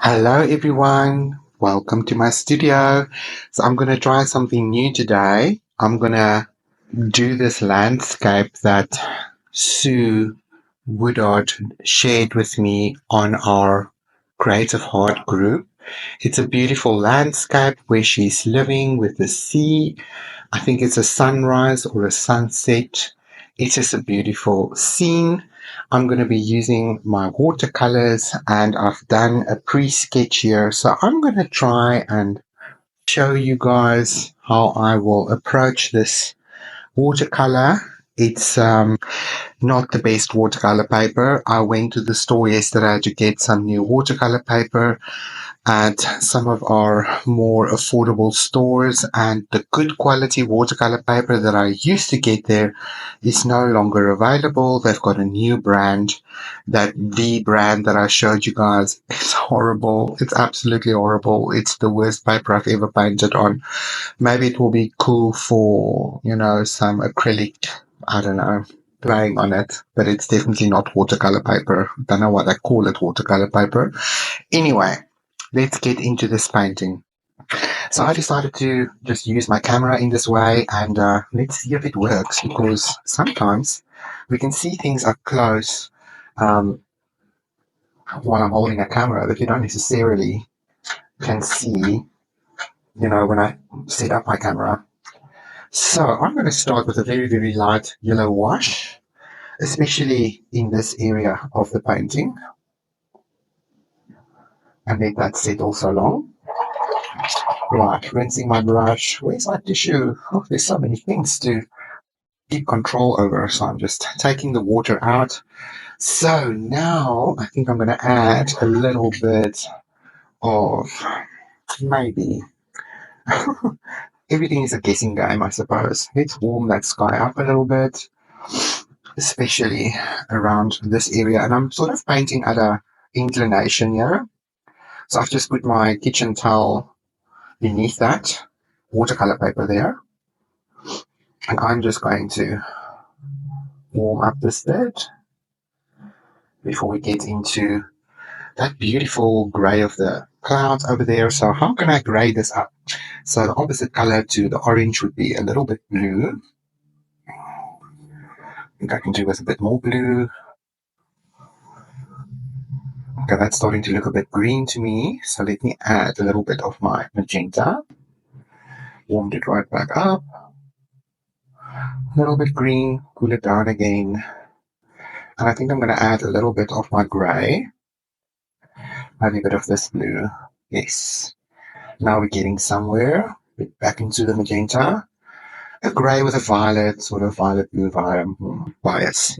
Hello everyone, welcome to my studio. So I'm going to try something new today. I'm going to do this landscape that Sue Woodard shared with me on our Creative Heart group. It's a beautiful landscape where she's living with the sea. I think it's a sunrise or a sunset. It's just a beautiful scene. I'm going to be using my watercolors and I've done a pre-sketch here. So I'm going to try and show you guys how I will approach this watercolor. It's not the best watercolor paper. I went to the store yesterday to get some new watercolor paper at some of our more affordable stores, and the good quality watercolor paper that I used to get there is no longer available. They've got a new brand. The brand that I showed you guys is horrible. It's absolutely horrible. It's the worst paper I've ever painted on. Maybe it will be cool for, some acrylic, I don't know, playing on it, but it's definitely not watercolor paper. Don't know why they call it watercolor paper. Anyway, let's get into this painting. So I decided to just use my camera in this way and let's see if it works, because sometimes we can see things up close um, while I'm holding a camera that you don't necessarily can see, when I set up my camera. So I'm going to start with a very, very light yellow wash, especially in this area of the painting, and let that settle so long. Right, rinsing my brush. Where's my tissue? Oh, there's so many things to keep control over. So I'm just taking the water out. So now I think I'm going to add a little bit of maybe. Everything is a guessing game, I suppose. Let's warm that sky up a little bit, especially around this area. And I'm sort of painting at a inclination here. So I've just put my kitchen towel beneath that watercolor paper there. And I'm just going to warm up this bit before we get into that beautiful grey of the clouds over there. So how can I grey this up? So the opposite color to the orange would be a little bit blue. I think I can do with a bit more blue. Okay, that's starting to look a bit green to me. So let me add a little bit of my magenta. Warmed it right back up. A little bit green, cool it down again. And I think I'm going to add a little bit of my grey. Maybe a bit of this blue. Yes. Now we're getting somewhere. Back into the magenta. A grey with a violet, sort of violet blue bias,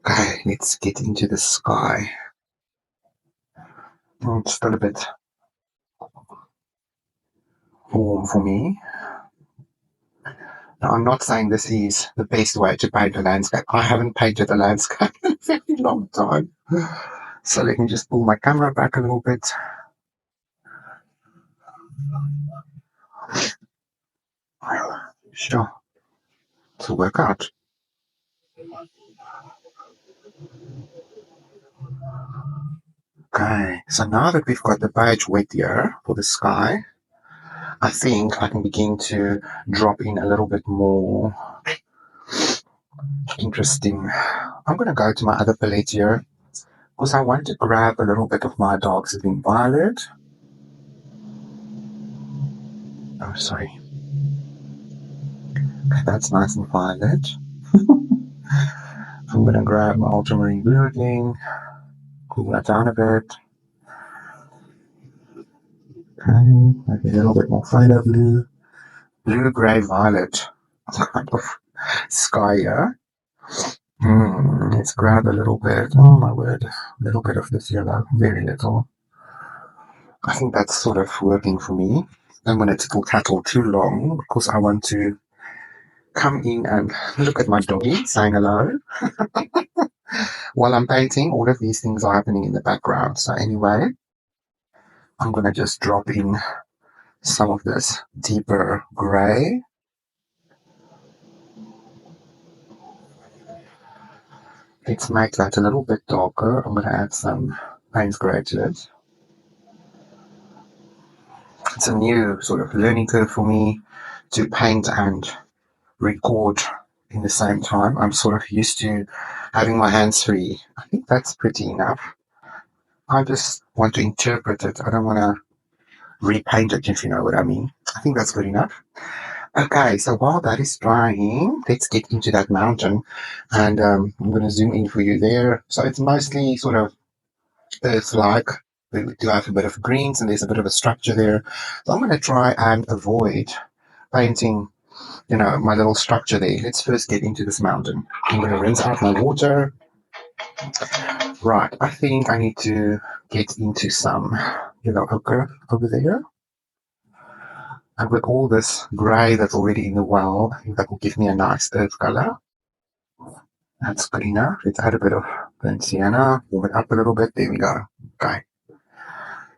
Okay, let's get into the sky. It's still a bit warm for me. Now, I'm not saying this is the best way to paint a landscape. I haven't painted a landscape in a very long time. So let me just pull my camera back a little bit. Sure. To work out. Okay, so now that we've got the page wet here for the sky, I think I can begin to drop in a little bit more interesting. I'm going to go to my other palette here because I want to grab a little bit of my dark green violet. Oh, sorry. Okay, that's nice and violet. I'm going to grab my ultramarine blue again, cool that down a bit. Okay, maybe a little bit more fader blue. Blue, grey, violet kind of sky here. Let's grab a little bit, oh my word, a little bit of this yellow, very little. I think that's sort of working for me. And when it's tattle too long, because I want to come in and look at my doggy saying hello. While I'm painting, all of these things are happening in the background. So anyway, I'm going to just drop in some of this deeper grey. Let's make that a little bit darker. I'm going to add some Payne's grey to it. It's a new sort of learning curve for me to paint and record in the same time. I'm sort of used to having my hands free. I think that's pretty enough. I just want to interpret it. I don't want to repaint it, if you know what I mean. I think that's good enough. Okay, so while that is drying, let's get into that mountain. And I'm going to zoom in for you there. So it's mostly sort of earth-like. We do have a bit of greens and there's a bit of a structure there. So I'm going to try and avoid painting, my little structure there. Let's first get into this mountain. I'm going to rinse out my water. Right, I think I need to get into some yellow ochre over there. And with all this grey that's already in the well, I think that will give me a nice earth colour. That's good enough. Let's add a bit of burnt sienna, warm it up a little bit. There we go. Okay.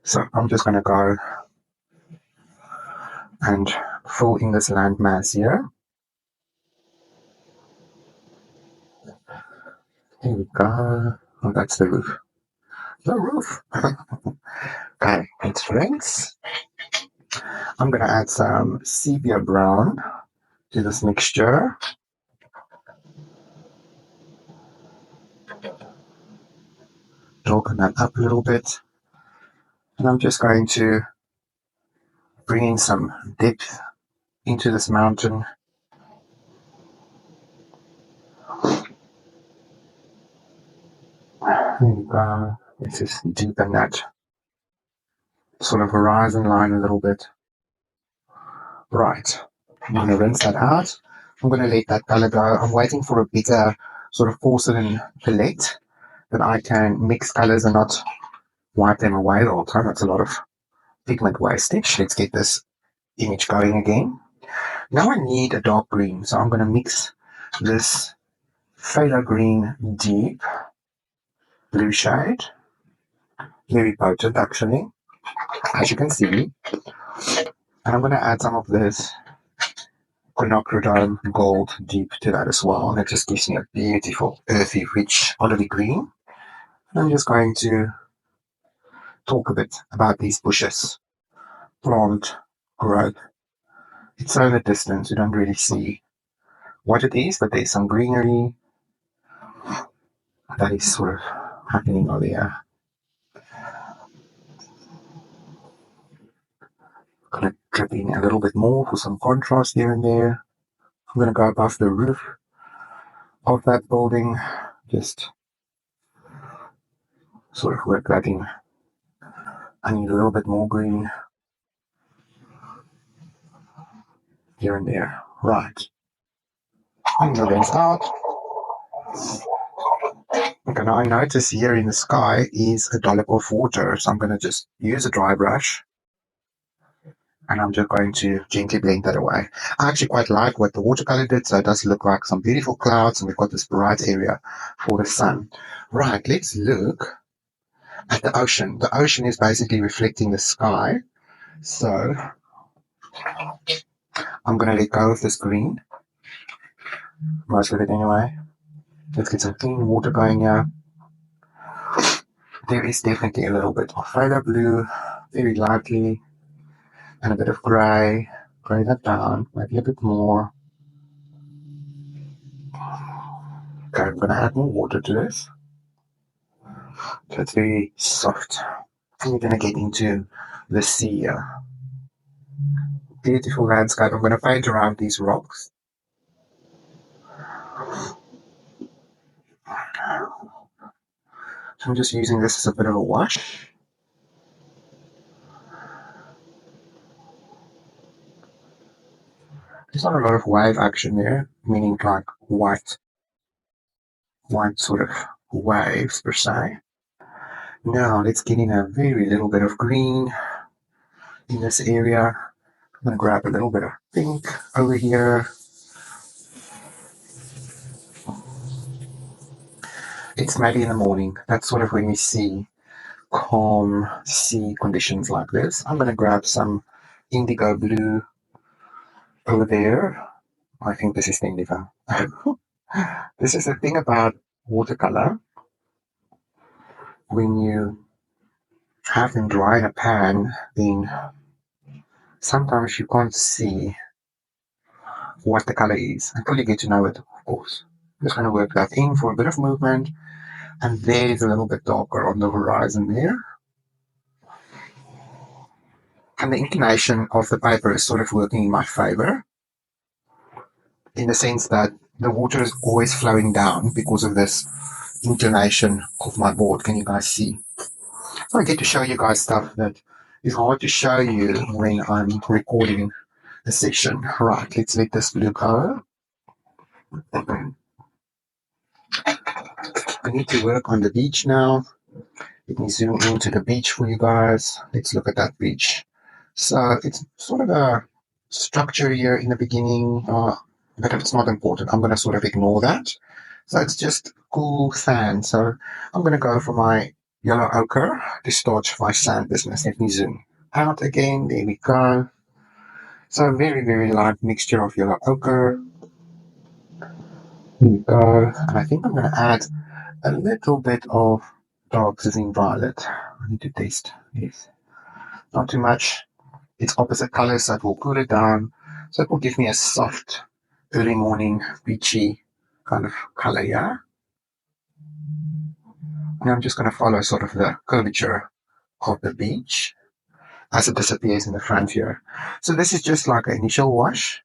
So I'm just going to go and fill in this landmass here. There we go. Oh, that's the roof. The roof. Okay, let's rinse. I'm going to add some sepia brown to this mixture. Darken that up a little bit. And I'm just going to bring in some depth into this mountain. There we go. Let's just deepen that sort of horizon line a little bit. Right. I'm going to rinse that out. I'm going to let that color go. I'm waiting for a bigger sort of porcelain palette that I can mix colors and not wipe them away the whole time. That's a lot of pigment wastage. Let's get this image going again. Now I need a dark green, so I'm going to mix this phthalo green deep blue shade. Very potent, actually, as you can see. And I'm going to add some of this quinacridone gold deep to that as well. And it just gives me a beautiful, earthy, rich olive green. And I'm just going to talk a bit about these bushes. Plant growth. It's so in the distance, you don't really see what it is, but there's some greenery that is sort of happening over there. I'm going to drip in a little bit more for some contrast here and there. I'm going to go above the roof of that building, just sort of work that in. I need a little bit more green here and there. Right. I'm going to rinse out. Okay, now I notice here in the sky is a dollop of water, so I'm going to just use a dry brush and I'm just going to gently blend that away. I actually quite like what the watercolor did, so it does look like some beautiful clouds and we've got this bright area for the sun. Right, let's look at the ocean. The ocean is basically reflecting the sky, so I'm going to let go of this green, most of it anyway. Let's get some clean water going here. There is definitely a little bit of phthalo blue, very lightly, and a bit of grey. Grey that down, maybe a bit more. Okay, I'm going to add more water to this. So it's very soft. And we're going to get into the sea here. Beautiful landscape. I'm going to paint around these rocks. So I'm just using this as a bit of a wash. There's not a lot of wave action there, meaning like white sort of waves per se. Now let's get in a very little bit of green in this area. I'm going to grab a little bit of pink over here. It's maybe in the morning. That's sort of when we see calm sea conditions like this. I'm going to grab some indigo blue over there. I think this is the indigo. This is the thing about watercolor. When you have them dry in a pan, then sometimes you can't see what the color is until you get to know it, of course. I'm just going to work that in for a bit of movement, and there's a little bit darker on the horizon there. And the inclination of the paper is sort of working in my favor, in the sense that the water is always flowing down because of this inclination of my board. Can you guys see? So I get to show you guys stuff that is hard to show you when I'm recording a session. Right, let's let this blue go. I need to work on the beach now. Let me zoom into the beach for you guys. Let's look at that beach. So it's sort of a structure here in the beginning, but it's not important. I'm going to sort of ignore that. So it's just cool sand. So I'm going to go for my yellow ochre to start my sand business. Let me zoom out again. There we go. So a very, very light mixture of yellow ochre. Here we go. And I think I'm going to add a little bit of dark sizzling violet. I need to taste this. Not too much. It's opposite colors, so it will cool it down. So it will give me a soft, early morning, beachy kind of color, yeah? And I'm just going to follow sort of the curvature of the beach as it disappears in the front here. So this is just like an initial wash.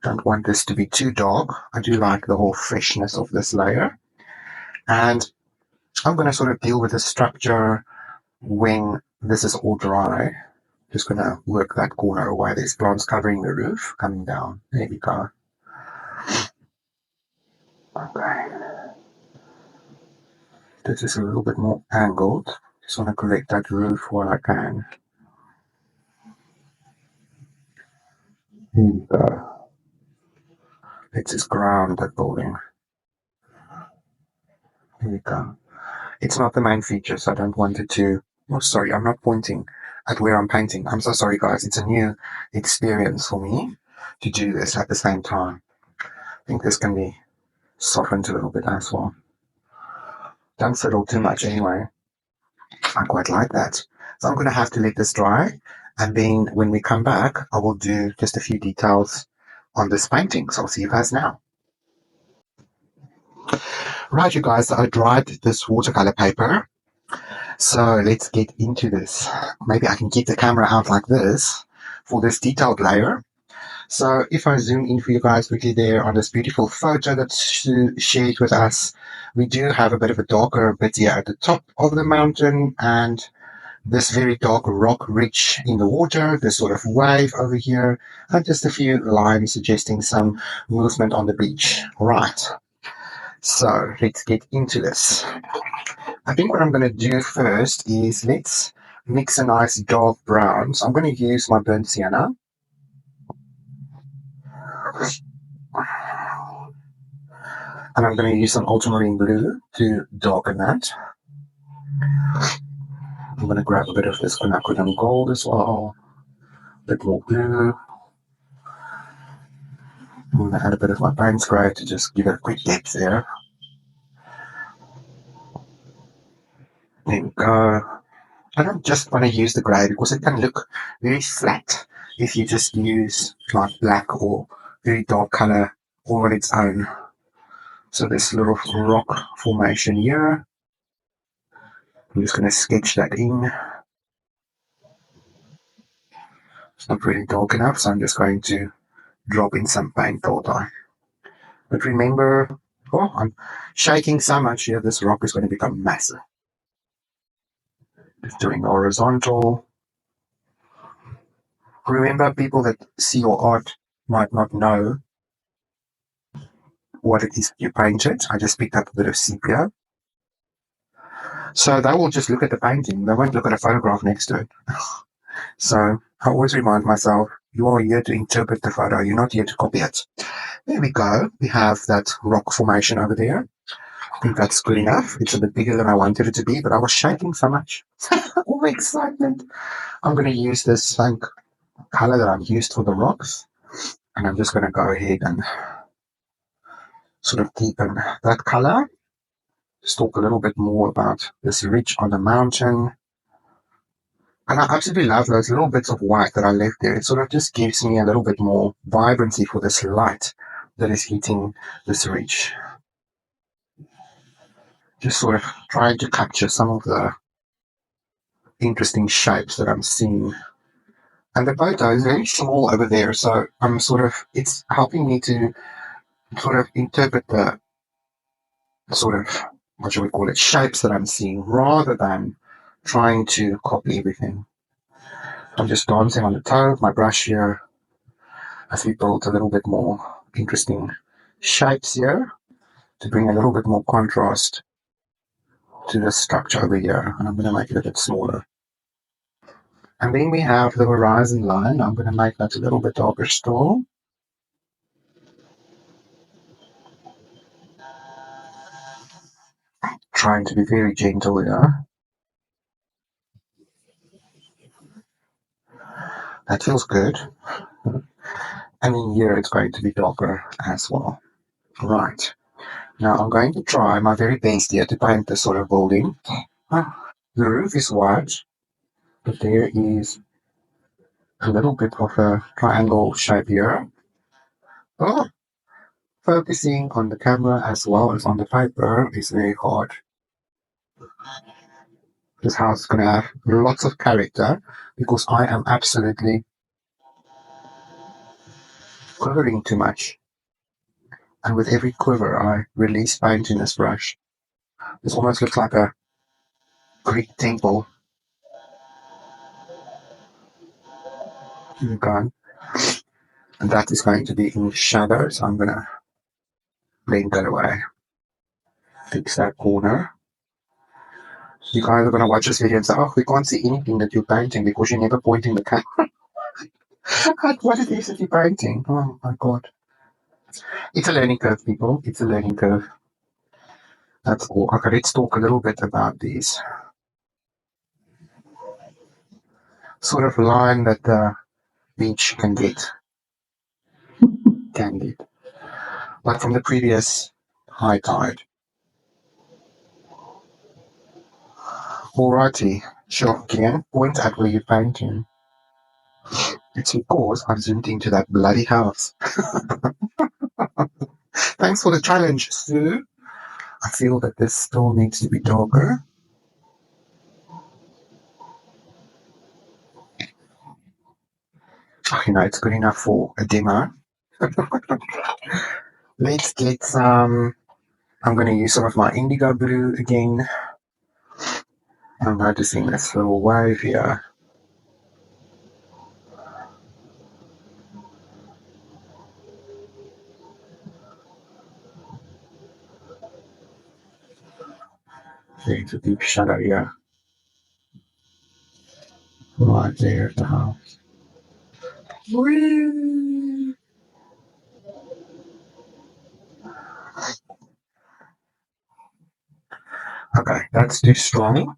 Don't want this to be too dark. I do like the whole freshness of this layer. And I'm going to sort of deal with the structure when this is all dry. Just going to work that corner away. There's plants covering the roof coming down. There we go. Okay. This is a little bit more angled. Just want to correct that roof while I can. Here we go. Let's just ground that building. Here we go. It's not the main feature, so I don't want it to... Oh, sorry, I'm not pointing at where I'm painting. I'm so sorry, guys. It's a new experience for me to do this at the same time. I think this can be softened a little bit as well. Don't fiddle too much anyway. I quite like that. So I'm going to have to let this dry. And then when we come back, I will do just a few details on this painting. So I'll see you guys now. Right, you guys, I dried this watercolor paper. So let's get into this. Maybe I can keep the camera out like this for this detailed layer. So if I zoom in for you guys quickly there on this beautiful photo that's shared with us, we do have a bit of a darker bit here at the top of the mountain, and this very dark rock ridge in the water, this sort of wave over here, and just a few lines suggesting some movement on the beach. Right. So let's get into this. I think what I'm going to do first is let's mix a nice dark brown. So I'm going to use my burnt sienna. And I'm going to use some ultramarine blue to darken that. I'm going to grab a bit of this quinacridone gold as well. A bit more blue. I'm going to add a bit of my paint spray to just give it a quick depth there. There we go. I don't just want to use the grey because it can look very flat if you just use like black or very dark colour all on its own. So this little rock formation here, I'm just going to sketch that in. It's not really dark enough, so I'm just going to drop in some paint all the time. But remember, oh, I'm shaking so much here, this rock is going to become massive. Just doing horizontal. Remember, people that see your art might not know what it is you painted. I just picked up a bit of sepia. So they will just look at the painting. They won't look at a photograph next to it. So I always remind myself, you are here to interpret the photo. You're not here to copy it. There we go. We have that rock formation over there. I think that's good enough. It's a bit bigger than I wanted it to be, but I was shaking so much. All the excitement. I'm going to use this same color that I've used for the rocks. And I'm just going to go ahead and sort of deepen that color. Just talk a little bit more about this ridge on the mountain. And I absolutely love those little bits of white that I left there. It sort of just gives me a little bit more vibrancy for this light that is hitting this ridge. Just sort of trying to capture some of the interesting shapes that I'm seeing. And the photo is very small over there, so I'm sort of, it's helping me to sort of interpret the sort of, what should we call it, shapes that I'm seeing rather than trying to copy everything. I'm just dancing on the toe of my brush here as we build a little bit more interesting shapes here to bring a little bit more contrast to the structure over here. And I'm going to make it a bit smaller. And then we have the horizon line. I'm going to make that a little bit darker still. Trying to be very gentle here. That feels good. And in here it's going to be darker as well. Right. Now I'm going to try my very best here to paint this sort of building. The roof is white, but there is a little bit of a triangle shape here. Oh, focusing on the camera as well as on the paper is very hard. This house is going to have lots of character because I am absolutely quivering too much. And with every quiver, I release paint in this brush. This almost looks like a Greek temple. Okay. And that is going to be in shadow, so I'm going to blend that away. Fix that corner. You guys are going to watch this video and say, oh, we can't see anything that you're painting because you're never pointing the camera at what it is that you're painting. Oh my god. It's a learning curve, people. It's a learning curve. That's all. Okay, let's talk a little bit about these sort of line that the beach can get. Like from the previous high tide. Alrighty. Sure, again, point at where you're painting. It's because I've zoomed into that bloody house. Thanks for the challenge, Sue. I feel that this still needs to be darker. You know, it's good enough for a demo. Let's get some. I'm going to use some of my indigo blue again. I'm noticing this little wave here. There's a deep shadow here. Right there at the house. Whee! Okay, that's too strong.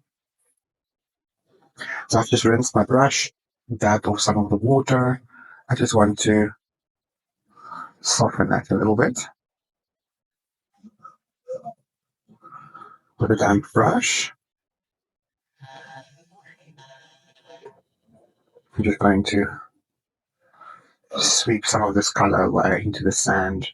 So I've just rinsed my brush, dabbed off some of the water. I just want to soften that a little bit with a damp brush. I'm just going to sweep some of this color away into the sand.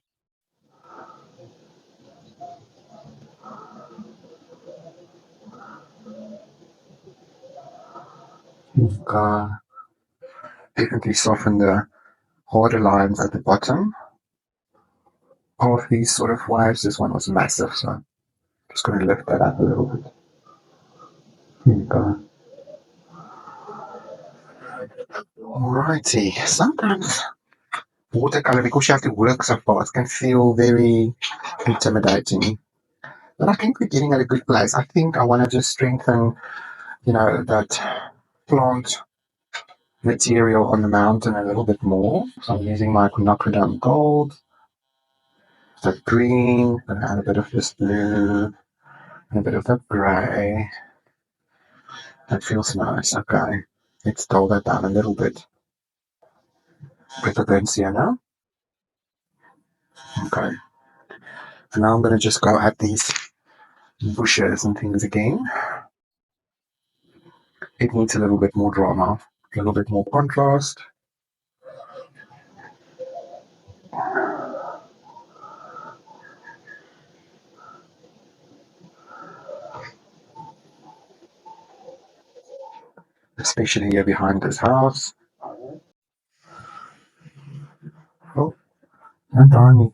Definitely soften the harder lines at the bottom of these sort of waves. This one was massive, so I'm just going to lift that up a little bit. Here we go. Alrighty. Sometimes watercolor, because you have to work so fast, can feel very intimidating. But I think we're getting at a good place. I think I want to just strengthen, that plant material on the mountain a little bit more. So I'm using my quinacridone gold, the green, and add a bit of this blue, and a bit of the grey. That feels nice. Okay. Let's dull that down a little bit. With the burnt sienna. Okay. And now I'm going to just go at these bushes and things again. It needs a little bit more drama, a little bit more contrast. Especially here behind this house. Oh, don't darn me.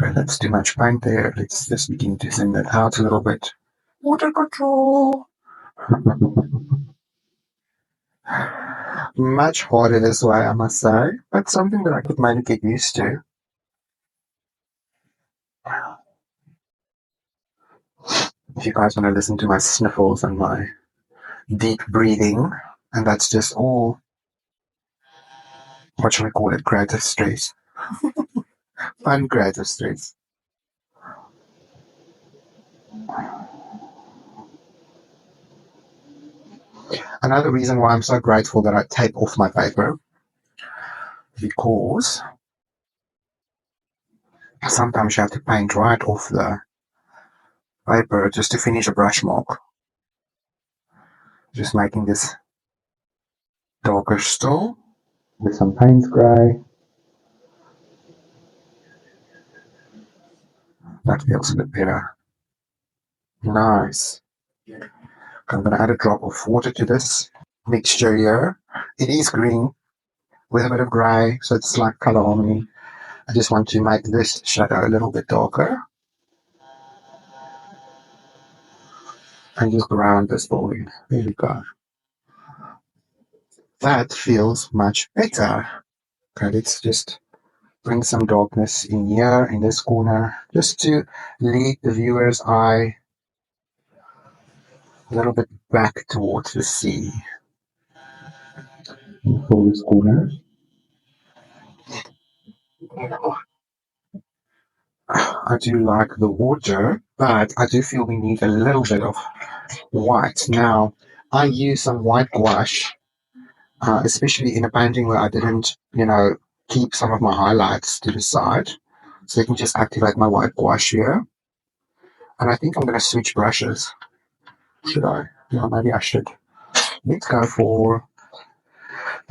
Okay, that's too much paint there. Let's just begin to thin that out a little bit. Water control. Much harder this way, I must say, but something that I could maybe get used to. If you guys want to listen to my sniffles and my deep breathing, and that's just all, what shall I call it, creative stress. Fun creative stress. Another reason why I'm so grateful that I take off my paper, because sometimes you have to paint right off the paper just to finish a brush mark. Just making this darker still with some paint spray. That feels a bit better. Nice. I'm going to add a drop of water to this mixture here. It is green with a bit of grey, so it's like color harmony. I just want to make this shadow a little bit darker. And just ground this building. There we go. That feels much better. Okay, let's just bring some darkness in here, in this corner, just to lead the viewer's eye a little bit back towards the sea. For this corner. I do like the water, but I do feel we need a little bit of white. Now, I use some white gouache, especially in a painting where I didn't, keep some of my highlights to the side. So I can just activate my white gouache here. And I think I'm going to switch brushes. Should I? Yeah, maybe I should. Let's go for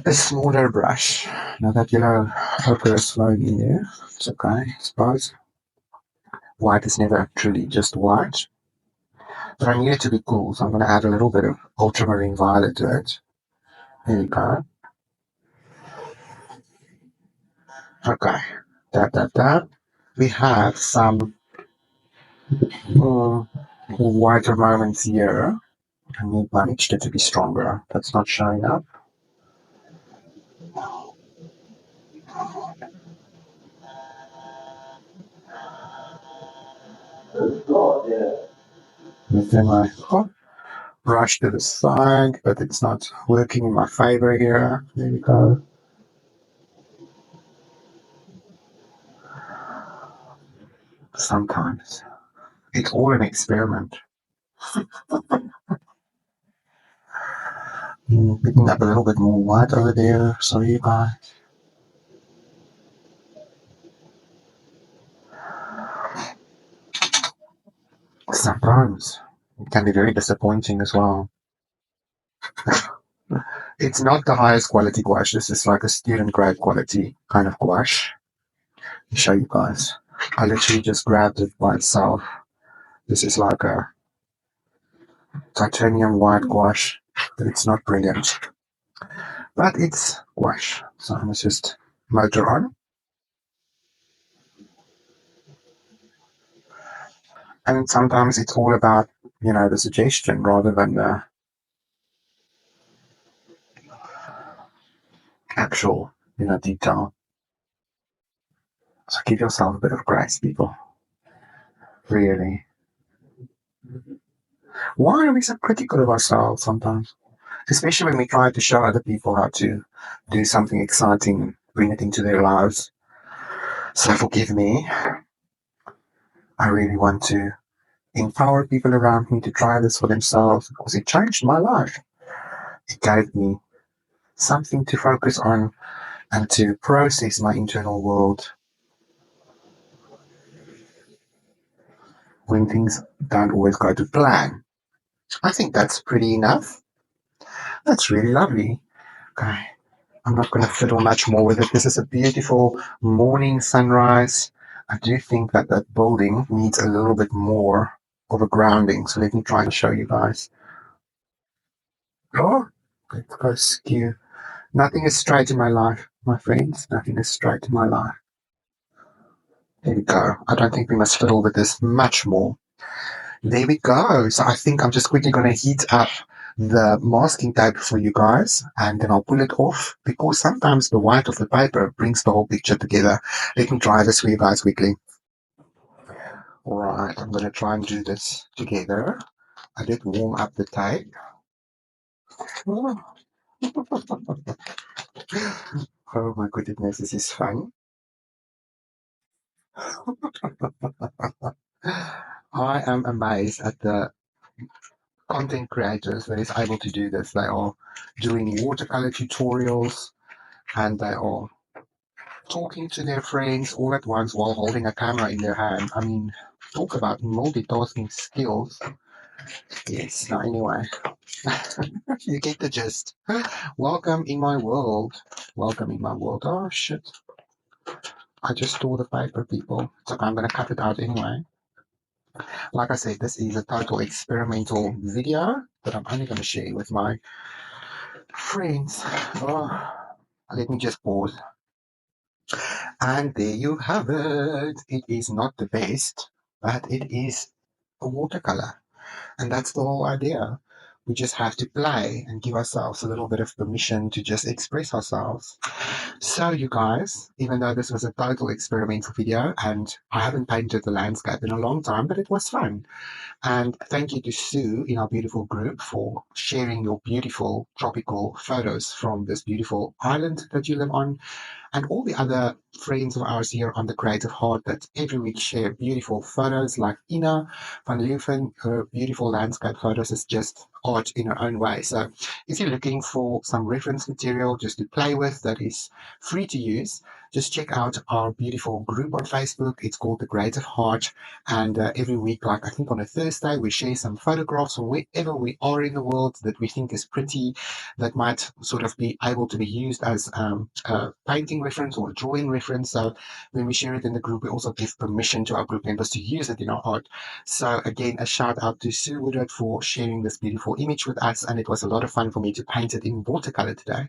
a smaller brush. Now that yellow ochre is flowing in there, it's okay, I suppose. White is never truly just white. But I need it to be cool, so I'm going to add a little bit of ultramarine violet to it. There we go. Okay. That. We have some whiter moments here. I need my mixture to be stronger. That's not showing up. And then I brush to the side, but it's not working in my favor here. There we go. Sometimes it's all an experiment. Picking up a little bit more white over there. Sorry, you guys. Sometimes it can be very disappointing as well. It's not the highest quality gouache. This is like a student grade quality kind of gouache. I'll show you guys. I literally just grabbed it by itself. This is like a titanium white gouache, but it's not brilliant. But it's gouache. So I must just motor on. And sometimes it's all about, the suggestion rather than the actual, detail. So give yourself a bit of grace, people. Really. Why are we so critical of ourselves sometimes? Especially when we try to show other people how to do something exciting and bring it into their lives. So forgive me. I really want to empower people around me to try this for themselves because it changed my life. It gave me something to focus on and to process my internal world when things don't always go to plan. I think that's pretty enough. That's really lovely. Okay, I'm not going to fiddle much more with it. This is a beautiful morning sunrise. I do think that that building needs a little bit more of a grounding. So let me try and show you guys. Oh, let's go skew. Nothing is straight in my life, my friends. Nothing is straight in my life. There we go. I don't think we must fiddle with this much more. There we go. So I think I'm just quickly going to heat up the masking tape for you guys and then I'll pull it off because sometimes the white of the paper brings the whole picture together. Let me try this for you guys quickly. Alright, I'm going to try and do this together. I did warm up the tape. Oh my goodness, this is fun. I am amazed at the content creators that is able to do this. They are doing watercolor tutorials and they are talking to their friends all at once while holding a camera in their hand. I mean, talk about multitasking skills. Yes, no, anyway, you get the gist. Welcome in my world. Welcome in my world. Oh, shit. I just stole the paper, people. So I'm going to cut it out anyway. Like I said, this is a total experimental video that I'm only going to share with my friends. Oh, let me just pause. And there you have it. It is not the best, but it is a watercolor. And that's the whole idea. We just have to play and give ourselves a little bit of permission to just express ourselves. So, you guys, even though this was a total experimental video and I haven't painted the landscape in a long time, but it was fun. And thank you to Sue in our beautiful group for sharing your beautiful tropical photos from this beautiful island that you live on and all the other friends of ours here on the Creative Heart that every week share beautiful photos like Ina van Leuven. Her beautiful landscape photos is just art in her own way. So if you're looking for some reference material just to play with that is free to use, just check out our beautiful group on Facebook. It's called the Creative Heart. And every week, like I think on a Thursday, we share some photographs from wherever we are in the world that we think is pretty, that might sort of be able to be used as a painting reference or a drawing reference. So when we share it in the group, we also give permission to our group members to use it in our art. So again, a shout out to Sue Woodard for sharing this beautiful image with us. And it was a lot of fun for me to paint it in watercolor today.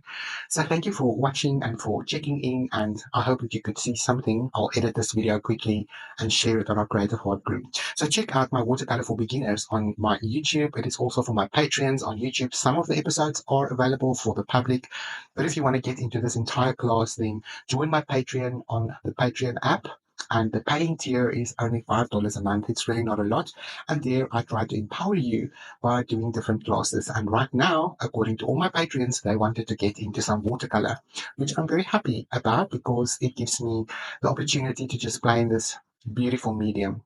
So thank you for watching and for checking in. And I hope that you could see something. I'll edit this video quickly and share it on our Creative Heart group. So check out my watercolor for beginners on my YouTube. It is also for my Patreons on YouTube. Some of the episodes are available for the public, but if you want to get into this entire class, then join my Patreon on the Patreon app. And the paying tier is only $5 a month. It's really not a lot. And there I try to empower you by doing different classes. And right now, according to all my Patreons, they wanted to get into some watercolor, which I'm very happy about because it gives me the opportunity to just play in this beautiful medium.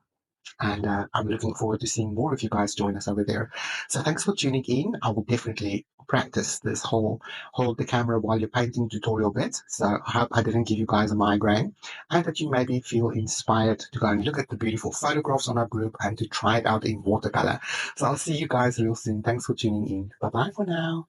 And I'm looking forward to seeing more of you guys join us over there. So thanks for tuning in. I will definitely practice this whole hold the camera while you're painting tutorial bit. So I hope I didn't give you guys a migraine and that you maybe feel inspired to go and look at the beautiful photographs on our group and to try it out in watercolor. So I'll see you guys real soon. Thanks for tuning in. Bye bye for now.